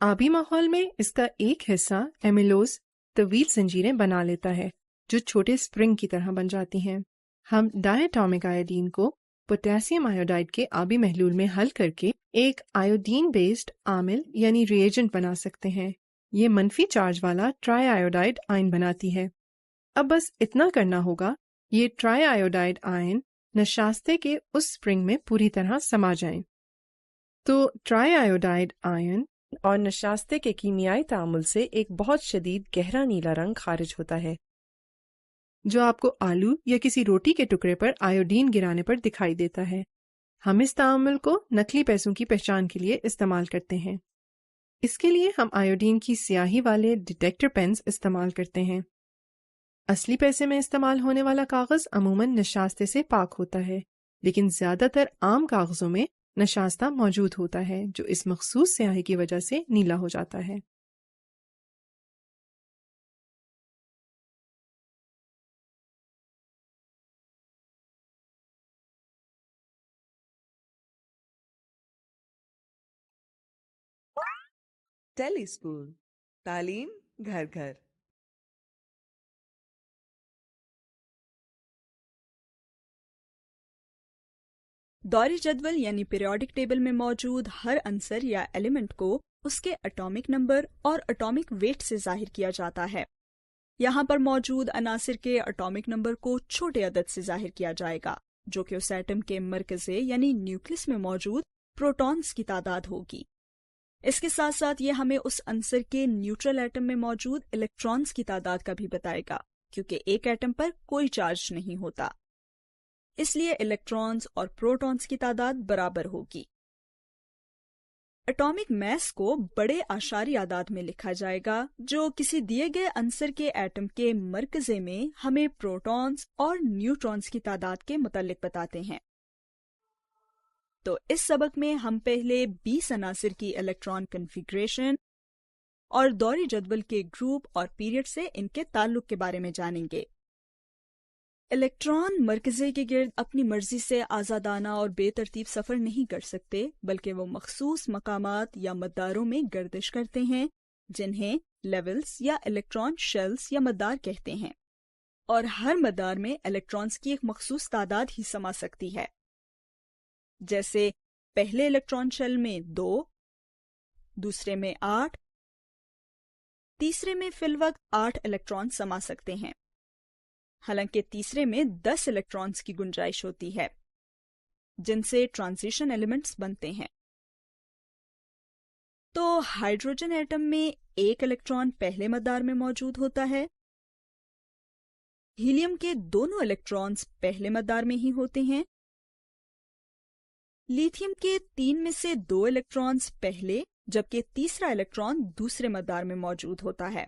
آبی ماحول میں اس کا ایک حصہ ایمیلوز طویل زنجیریں بنا لیتا ہے جو چھوٹے اسپرنگ کی طرح بن جاتی ہیں۔ ہم ڈائی ایٹامک آیوڈین کو پوٹیسیم آیوڈائڈ کے آبی محلول میں حل کر کے ایک آیوڈین بیسڈ عامل یعنی ری ایجنٹ بنا سکتے ہیں۔ یہ منفی چارج والا ٹرائی آیوڈائڈ آئن بناتی ہے۔ اب بس اتنا کرنا ہوگا، یہ ٹرائی آیوڈائڈ آئن نشاستے کے اس اسپرنگ میں پوری طرح سما جائیں۔ تو ٹرائی آیوڈائڈ آئن اور نشاستے کے کیمیائی تعامل سے ایک بہت شدید گہرا نیلا رنگ خارج ہوتا ہے جو آپ کو آلو یا کسی روٹی کے ٹکڑے پر آیوڈین گرانے پر دکھائی دیتا ہے۔ ہم اس تعامل کو نقلی پیسوں کی پہچان کے لیے استعمال کرتے ہیں۔ اس کے لیے ہم آیوڈین کی سیاہی والے ڈیٹیکٹر پینز استعمال کرتے ہیں۔ اصلی پیسے میں استعمال ہونے والا کاغذ عموماً نشاستے سے پاک ہوتا ہے، لیکن زیادہ تر عام کاغذوں میں نشاستہ موجود ہوتا ہے جو اس مخصوص سیاہی کی وجہ سے نیلا ہو جاتا ہے۔ ٹیلی اسکول، تعلیم گھر گھر۔ دوری جدول یعنی پیریوڈک ٹیبل میں موجود ہر عنصر یا ایلیمنٹ کو اس کے اٹامک نمبر اور اٹامک ویٹ سے ظاہر کیا جاتا ہے۔ یہاں پر موجود عناصر کے اٹامک نمبر کو چھوٹے عدد سے ظاہر کیا جائے گا جو کہ اس ایٹم کے مرکزے یعنی نیوکلس میں موجود پروٹونز کی تعداد ہوگی۔ اس کے ساتھ ساتھ یہ ہمیں اس عنصر کے نیوٹرل ایٹم میں موجود الیکٹرانز کی تعداد کا بھی بتائے گا، کیونکہ ایک ایٹم پر کوئی چارج نہیں ہوتا، اس لیے الیکٹرانز اور پروٹونز کی تعداد برابر ہوگی۔ اٹامک میس کو بڑے اعشاری اعداد میں لکھا جائے گا جو کسی دیے گئے عنصر کے ایٹم کے مرکزے میں ہمیں پروٹونز اور نیوٹرونز کی تعداد کے متعلق بتاتے ہیں۔ تو اس سبق میں ہم پہلے 20 عناصر کی الیکٹران کنفیگریشن اور دوری جدول کے گروپ اور پیریڈ سے ان کے تعلق کے بارے میں جانیں گے۔ الیکٹران مرکزے کے گرد اپنی مرضی سے آزادانہ اور بے ترتیب سفر نہیں کر سکتے، بلکہ وہ مخصوص مقامات یا مداروں میں گردش کرتے ہیں جنہیں لیولز یا الیکٹران شیلز یا مدار کہتے ہیں، اور ہر مدار میں الیکٹرانز کی ایک مخصوص تعداد ہی سما سکتی ہے۔ جیسے پہلے الیکٹران شیل میں 2، دوسرے میں 8، تیسرے میں فی الوقت 8 الیکٹران سما سکتے ہیں، حالانکہ تیسرے میں 10 الیکٹرانز کی گنجائش ہوتی ہے جن سے ٹرانزیشن ایلیمنٹس بنتے ہیں۔ تو ہائیڈروجن ایٹم میں ایک الیکٹران پہلے مدار میں موجود ہوتا ہے، ہیلیم کے دونوں الیکٹرانز پہلے مدار میں ہی ہوتے ہیں، لیتھیم کے 3 میں سے 2 الیکٹرانز پہلے جبکہ تیسرا الیکٹران دوسرے مدار میں موجود ہوتا ہے،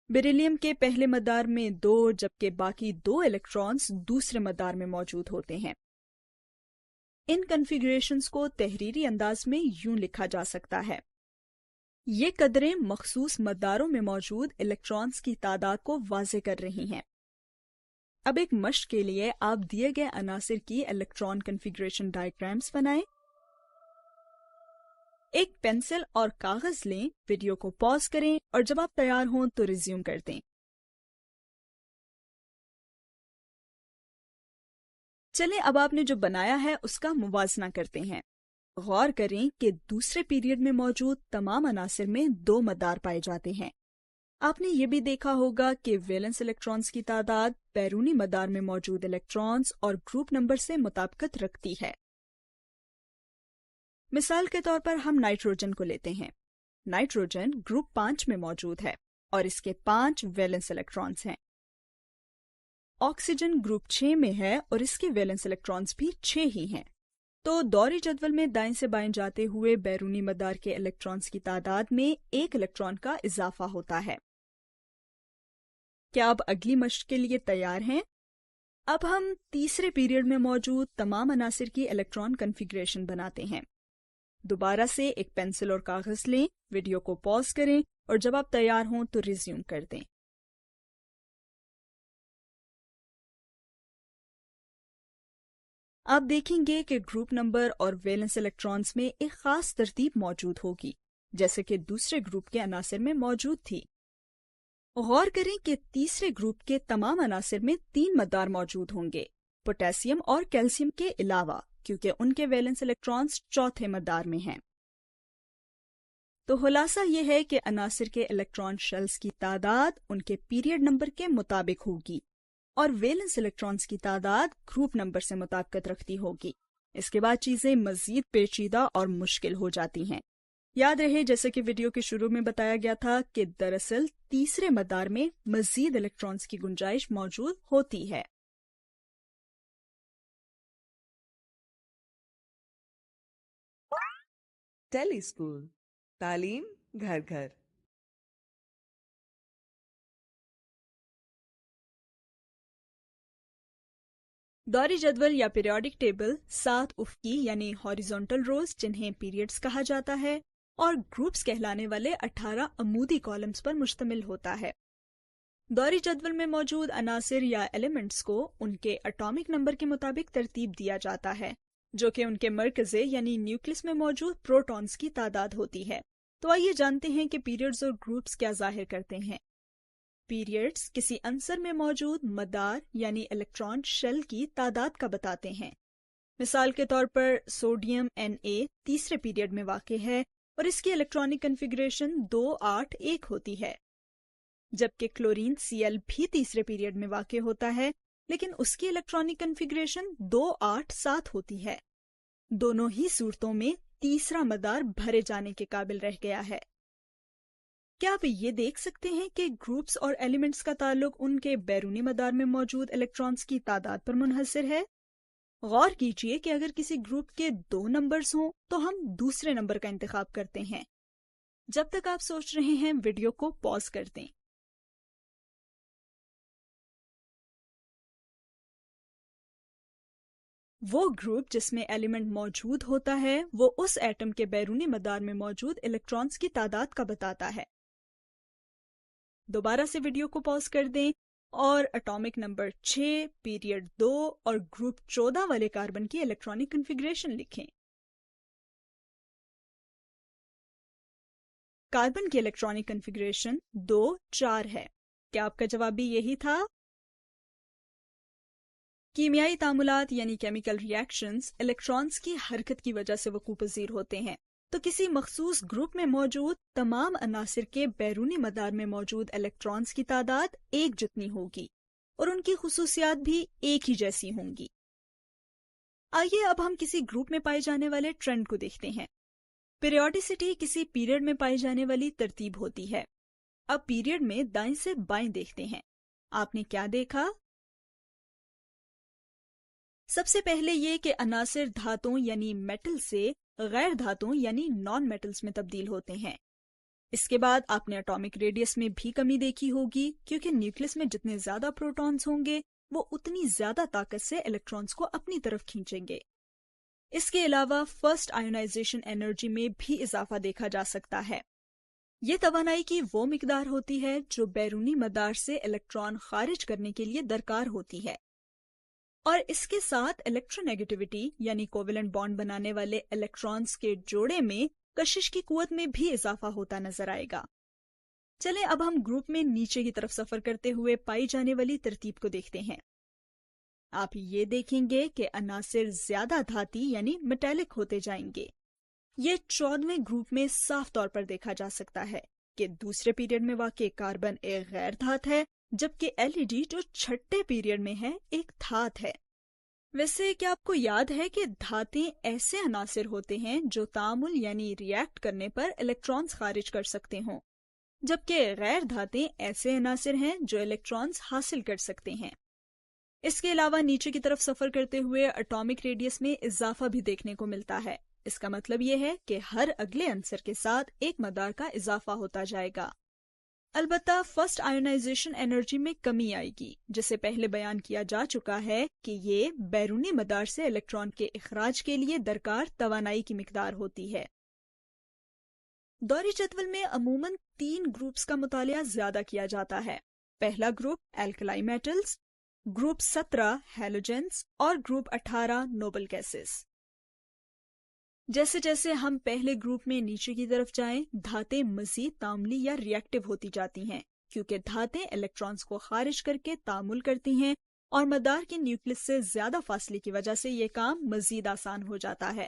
بیریلیم کے پہلے مدار میں 2 جبکہ باقی 2 الیکٹرانز دوسرے مدار میں موجود ہوتے ہیں۔ ان کنفیگریشنز کو تحریری انداز میں یوں لکھا جا سکتا ہے۔ یہ قدریں مخصوص مداروں میں موجود الیکٹرانز کی تعداد کو واضح کر رہی ہیں۔ اب ایک مشق کے لیے آپ دیے گئے عناصر کی الیکٹران کنفیگریشن ڈائیگرامز بنائیں۔ ایک پینسل اور کاغذ لیں، ویڈیو کو پاز کریں اور جب آپ تیار ہوں تو ریزیوم کر دیں۔ چلیں اب آپ نے جو بنایا ہے اس کا موازنہ کرتے ہیں۔ غور کریں کہ دوسرے پیریڈ میں موجود تمام عناصر میں 2 مدار پائے جاتے ہیں۔ آپ نے یہ بھی دیکھا ہوگا کہ ویلنس الیکٹرانز کی تعداد بیرونی مدار میں موجود الیکٹرانز اور گروپ نمبر سے مطابقت رکھتی ہے۔ مثال کے طور پر ہم نائٹروجن کو لیتے ہیں۔ نائٹروجن گروپ 5 میں موجود ہے اور اس کے 5 ویلنس الیکٹرانز ہیں۔ آکسیجن گروپ 6 میں ہے اور اس کے ویلنس الیکٹرانز بھی 6 ہی ہیں۔ تو دوری جدول میں دائیں سے بائیں جاتے ہوئے بیرونی مدار کے الیکٹرانز کی تعداد میں 1 الیکٹران کا اضافہ ہوتا ہے۔ کیا آپ اگلی مشق کے لیے تیار ہیں؟ اب ہم تیسرے پیریڈ میں موجود تمام عناصر کی الیکٹران کنفیگریشن بناتے ہیں۔ دوبارہ سے ایک پینسل اور کاغذ لیں، ویڈیو کو پاز کریں اور جب آپ تیار ہوں تو ریزیوم کر دیں۔ آپ دیکھیں گے کہ گروپ نمبر اور ویلنس الیکٹرانز میں ایک خاص ترتیب موجود ہوگی، جیسے کہ دوسرے گروپ کے عناصر میں موجود تھی۔ غور کریں کہ تیسرے گروپ کے تمام عناصر میں 3 مدار موجود ہوں گے، پوٹاسیم اور کیلشیم کے علاوہ، کیونکہ ان کے ویلنس الیکٹرانز چوتھے مدار میں ہیں۔ تو خلاصہ یہ ہے کہ عناصر کے الیکٹران شیلز کی تعداد ان کے پیریڈ نمبر کے مطابق ہوگی اور ویلنس الیکٹرانز کی تعداد گروپ نمبر سے مطابقت رکھتی ہوگی۔ اس کے بعد چیزیں مزید پیچیدہ اور مشکل ہو جاتی ہیں۔ یاد رہے جیسے کہ ویڈیو کے شروع میں بتایا گیا تھا کہ دراصل تیسرے مدار میں مزید الیکٹرانز کی گنجائش موجود ہوتی ہے۔ ٹیلی اسکول، تعلیم گھر گھر۔ دوری جدول یا پیریوڈک ٹیبل 7 افقی یعنی ہاریزونٹل روز جنہیں پیریڈز کہا جاتا ہے اور گروپس کہلانے والے 18 عمودی کالمز پر مشتمل ہوتا ہے۔ دوری جدول میں موجود عناصر یا ایلیمنٹس کو ان کے اٹامک نمبر کے مطابق ترتیب دیا جاتا ہے، جو کہ ان کے مرکزے یعنی نیوکلس میں موجود پروٹونز کی تعداد ہوتی ہے۔ تو آئیے جانتے ہیں کہ پیریڈز اور گروپس کیا ظاہر کرتے ہیں۔ پیریڈز کسی عنصر میں موجود مدار یعنی الیکٹران شیل کی تعداد کا بتاتے ہیں۔ مثال کے طور پر سوڈیم Na تیسرے پیریڈ میں واقع ہے اور اس کی الیکٹرانک کنفیگریشن 281 ہوتی ہے، جبکہ کلورین Cl بھی تیسرے پیریڈ میں واقع ہوتا ہے لیکن اس کی الیکٹرانک کنفیگریشن 287 ہوتی ہے۔ دونوں ہی صورتوں میں تیسرا مدار بھرے جانے کے قابل رہ گیا ہے۔ کیا آپ یہ دیکھ سکتے ہیں کہ گروپس اور ایلیمنٹس کا تعلق ان کے بیرونی مدار میں موجود الیکٹرانز کی تعداد پر منحصر ہے؟ غور کیجئے کہ اگر کسی گروپ کے 2 نمبرز ہوں تو ہم دوسرے نمبر کا انتخاب کرتے ہیں۔ جب تک آپ سوچ رہے ہیں ویڈیو کو پاز کر دیں۔ وہ گروپ جس میں ایلیمنٹ موجود ہوتا ہے وہ اس ایٹم کے بیرونی مدار میں موجود الیکٹرانز کی تعداد کا بتاتا ہے۔ دوبارہ سے ویڈیو کو پاز کر دیں اور اٹامک نمبر 6، پیریڈ 2 اور گروپ 14 والے کاربن کی الیکٹرانک کنفیگریشن لکھیں۔ کاربن کی الیکٹرانک کنفیگریشن 2 4 ہے۔ کیا آپ کا جواب بھی یہی تھا؟ کیمیائی تعاملات یعنی کیمیکل ریاکشنز الیکٹرانز کی حرکت کی وجہ سے وقوع پذیر ہوتے ہیں، تو کسی مخصوص گروپ میں موجود تمام عناصر کے بیرونی مدار میں موجود الیکٹرانز کی تعداد ایک جتنی ہوگی اور ان کی خصوصیات بھی ایک ہی جیسی ہوں گی۔ آئیے اب ہم کسی گروپ میں پائے جانے والے ٹرینڈ کو دیکھتے ہیں۔ پیریوڈیسٹی کسی پیریڈ میں پائی جانے والی ترتیب ہوتی ہے۔ اب پیریڈ میں دائیں سے بائیں دیکھتے ہیں۔ آپ نے کیا دیکھا؟ سب سے پہلے یہ کہ عناصر دھاتوں یعنی میٹل سے غیر دھاتوں یعنی نان میٹلز میں تبدیل ہوتے ہیں۔ اس کے بعد آپ نے اٹامک ریڈیس میں بھی کمی دیکھی ہوگی، کیونکہ نیوکلس میں جتنے زیادہ پروٹونز ہوں گے وہ اتنی زیادہ طاقت سے الیکٹرانز کو اپنی طرف کھینچیں گے۔ اس کے علاوہ فرسٹ آئونائزیشن انرجی میں بھی اضافہ دیکھا جا سکتا ہے۔ یہ توانائی کی وہ مقدار ہوتی ہے جو بیرونی مدار سے الیکٹران خارج کرنے کے لیے درکار ہوتی ہے، اور اس کے ساتھ الیکٹرونیگیٹیوٹی یعنی کوویلنٹ بانڈ بنانے والے الیکٹرانز کے جوڑے میں کشش کی قوت میں بھی اضافہ ہوتا نظر آئے گا۔ چلیں اب ہم گروپ میں نیچے کی طرف سفر کرتے ہوئے پائی جانے والی ترتیب کو دیکھتے ہیں۔ آپ یہ دیکھیں گے کہ عناصر زیادہ دھاتی یعنی میٹالک ہوتے جائیں گے۔ یہ 14ویں گروپ میں صاف طور پر دیکھا جا سکتا ہے کہ دوسرے پیریڈ میں واقع کاربن ایک غیر دھات ہے، جبکہ LED جو چھٹے پیریڈ میں ہے ایک دھات ہے۔ ویسے کیا آپ کو یاد ہے کہ دھاتیں ایسے عناصر ہوتے ہیں جو تعامل یعنی ریاکٹ کرنے پر الیکٹرانز خارج کر سکتے ہوں، جبکہ غیر دھاتیں ایسے عناصر ہیں جو الیکٹرانز حاصل کر سکتے ہیں۔ اس کے علاوہ نیچے کی طرف سفر کرتے ہوئے اٹامک ریڈیس میں اضافہ بھی دیکھنے کو ملتا ہے۔ اس کا مطلب یہ ہے کہ ہر اگلے عنصر کے ساتھ ایک مدار کا اضافہ ہوتا جائے گا۔ البتہ فرسٹ آئونائزیشن انرجی میں کمی آئے گی، جسے پہلے بیان کیا جا چکا ہے کہ یہ بیرونی مدار سے الیکٹران کے اخراج کے لیے درکار توانائی کی مقدار ہوتی ہے۔ دوری جدول میں عموماً 3 گروپس کا مطالعہ زیادہ کیا جاتا ہے۔ پہلا گروپ الکلائی میٹلز، گروپ 17 ہیلوجنس اور گروپ 18 نوبل گیسز۔ جیسے جیسے ہم پہلے گروپ میں نیچے کی طرف جائیں، دھاتیں مزید تعاملی یا ری ایکٹیو ہوتی جاتی ہیں، کیونکہ دھاتیں الیکٹرانز کو خارج کر کے تعامل کرتی ہیں اور مدار کے نیوکلس سے زیادہ فاصلے کی وجہ سے یہ کام مزید آسان ہو جاتا ہے۔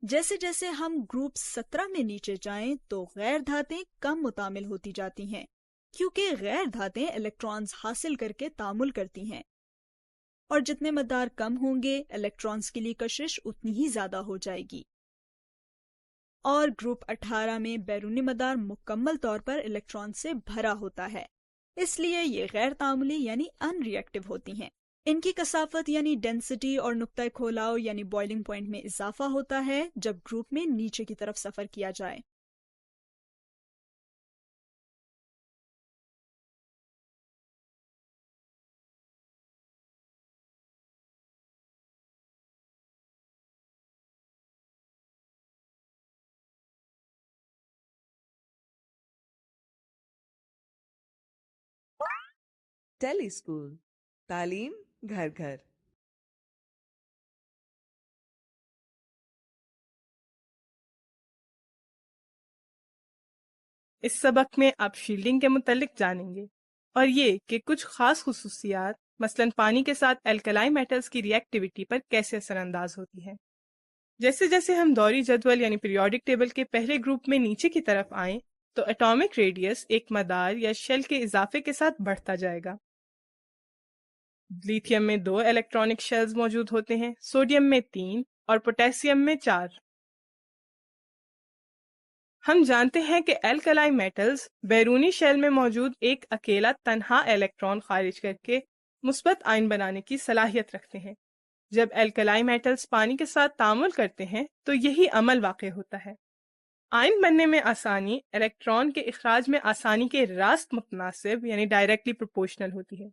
جیسے جیسے ہم گروپ 17 میں نیچے جائیں تو غیر دھاتیں کم متعامل ہوتی جاتی ہیں، کیونکہ غیر دھاتیں الیکٹرانز حاصل کر کے تعامل کرتی ہیں، اور جتنے مدار کم ہوں گے الیکٹرانز کے لیے کشش اتنی ہی زیادہ ہو جائے گی۔ اور گروپ 18 میں بیرونی مدار مکمل طور پر الیکٹران سے بھرا ہوتا ہے، اس لیے یہ غیر تعاملی یعنی ان ری ایکٹیو ہوتی ہیں۔ ان کی کثافت یعنی ڈینسٹی اور نقطۂ کھولاؤ یعنی بوائلنگ پوائنٹ میں اضافہ ہوتا ہے جب گروپ میں نیچے کی طرف سفر کیا جائے۔ ٹیلی اسکول، تعلیم گھر گھر۔ اس سبق میں آپ شیلڈنگ کے متعلق جانیں گے اور یہ کہ کچھ خاص خصوصیات مثلاً پانی کے ساتھ الکلائی میٹلز کی ری ایکٹیویٹی پر کیسے اثر انداز ہوتی ہے۔ جیسے جیسے ہم دوری جدول یعنی پیریوڈک ٹیبل کے پہلے گروپ میں نیچے کی طرف آئیں تو ایٹامک ریڈیس ایک مدار یا شیل کے اضافے کے ساتھ بڑھتا جائے گا۔ لیتھیم میں 2 الیکٹرانک شیلز موجود ہوتے ہیں، سوڈیم میں 3 اور پوٹاسیم میں 4۔ ہم جانتے ہیں کہ الکلائی میٹلز بیرونی شیل میں موجود ایک اکیلا تنہا الیکٹران خارج کر کے مثبت آئن بنانے کی صلاحیت رکھتے ہیں۔ جب الکلائی میٹلز پانی کے ساتھ تعامل کرتے ہیں تو یہی عمل واقع ہوتا ہے۔ آئن بننے میں آسانی الیکٹران کے اخراج میں آسانی کے راست متناسب یعنی ڈائریکٹلی پروپورشنل ہوتی ہے۔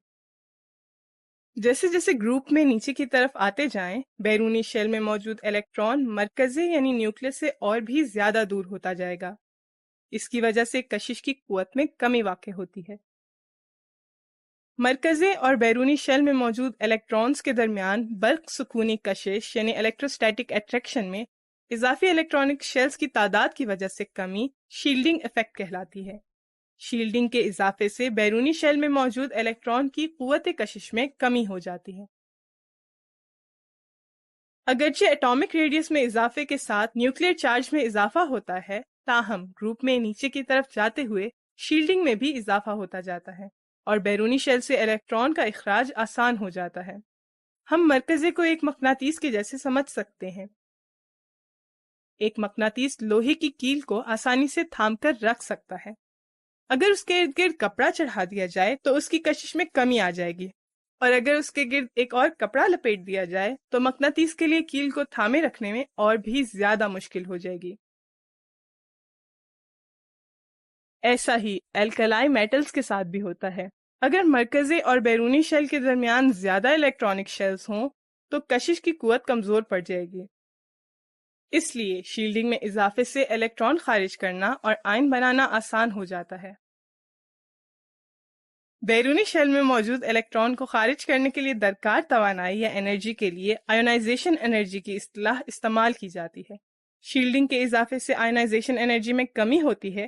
جیسے جیسے گروپ میں نیچے کی طرف آتے جائیں، بیرونی شیل میں موجود الیکٹران مرکزی یعنی نیوکلس سے اور بھی زیادہ دور ہوتا جائے گا۔ اس کی وجہ سے کشش کی قوت میں کمی واقع ہوتی ہے۔ مرکزی اور بیرونی شیل میں موجود الیکٹرانز کے درمیان برق سکونی کشش یعنی الیکٹروسٹیٹک اٹریکشن میں اضافی الیکٹرانک شیلز کی تعداد کی وجہ سے کمی شیلڈنگ ایفیکٹ کہلاتی ہے۔ شیلڈنگ کے اضافے سے بیرونی شیل میں موجود الیکٹران کی قوت کشش میں کمی ہو جاتی ہے۔ اگرچہ ایٹامک ریڈیس میں اضافے کے ساتھ نیوکلیئر چارج میں اضافہ ہوتا ہے، تاہم گروپ میں نیچے کی طرف جاتے ہوئے شیلڈنگ میں بھی اضافہ ہوتا جاتا ہے اور بیرونی شیل سے الیکٹران کا اخراج آسان ہو جاتا ہے۔ ہم مرکزی کو ایک مقناطیس کے جیسے سمجھ سکتے ہیں۔ ایک مقناطیس لوہے کی کیل کو آسانی سے تھام کر رکھ سکتا ہے۔ اگر اس کے ارد گرد کپڑا چڑھا دیا جائے تو اس کی کشش میں کمی آ جائے گی، اور اگر اس کے گرد ایک اور کپڑا لپیٹ دیا جائے تو مقناطیس کے لیے کیل کو تھامے رکھنے میں اور بھی زیادہ مشکل ہو جائے گی۔ ایسا ہی الکلائی میٹلز کے ساتھ بھی ہوتا ہے۔ اگر مرکزی اور بیرونی شیل کے درمیان زیادہ الیکٹرانک شیلز ہوں تو کشش کی قوت کمزور پڑ جائے گی۔ اس لیے شیلڈنگ میں اضافے سے الیکٹران خارج کرنا اور آئن بنانا آسان ہو جاتا ہے۔ بیرونی شیل میں موجود الیکٹران کو خارج کرنے کے لیے درکار توانائی یا انرجی کے لیے آئونائزیشن انرجی کی اصطلاح استعمال کی جاتی ہے۔ شیلڈنگ کے اضافے سے آئونائزیشن انرجی میں کمی ہوتی ہے،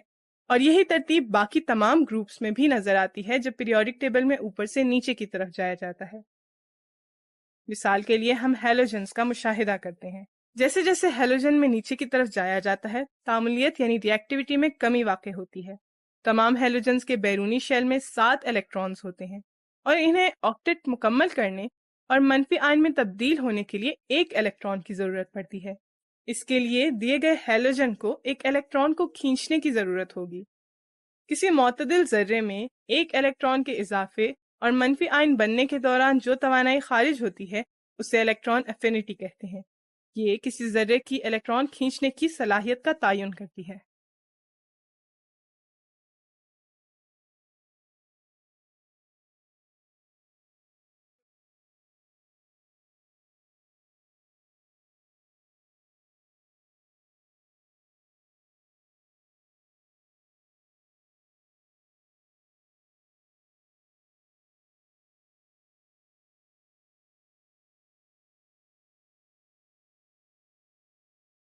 اور یہی ترتیب باقی تمام گروپس میں بھی نظر آتی ہے جب پیریوڈک ٹیبل میں اوپر سے نیچے کی طرف جایا جاتا ہے۔ مثال کے لیے ہم ہیلوجنز کا مشاہدہ کرتے ہیں۔ جیسے جیسے ہیلوجن میں نیچے کی طرف جایا جاتا ہے، تعاملیت یعنی ری ایکٹیویٹی میں کمی واقع ہوتی ہے۔ تمام ہیلوجنز کے بیرونی شیل میں 7 الیکٹرانز ہوتے ہیں، اور انہیں آکٹیٹ مکمل کرنے اور منفی آئن میں تبدیل ہونے کے لیے ایک الیکٹران کی ضرورت پڑتی ہے۔ اس کے لیے دیے گئے ہیلوجن کو ایک الیکٹران کو کھینچنے کی ضرورت ہوگی۔ کسی معتدل ذرے میں ایک الیکٹران کے اضافے اور منفی آئن بننے کے دوران جو توانائی خارج ہوتی ہے اسے الیکٹران افینٹی کہتے ہیں۔ یہ کسی ذرے کی الیکٹران کھینچنے کی صلاحیت کا تعین کرتی ہے۔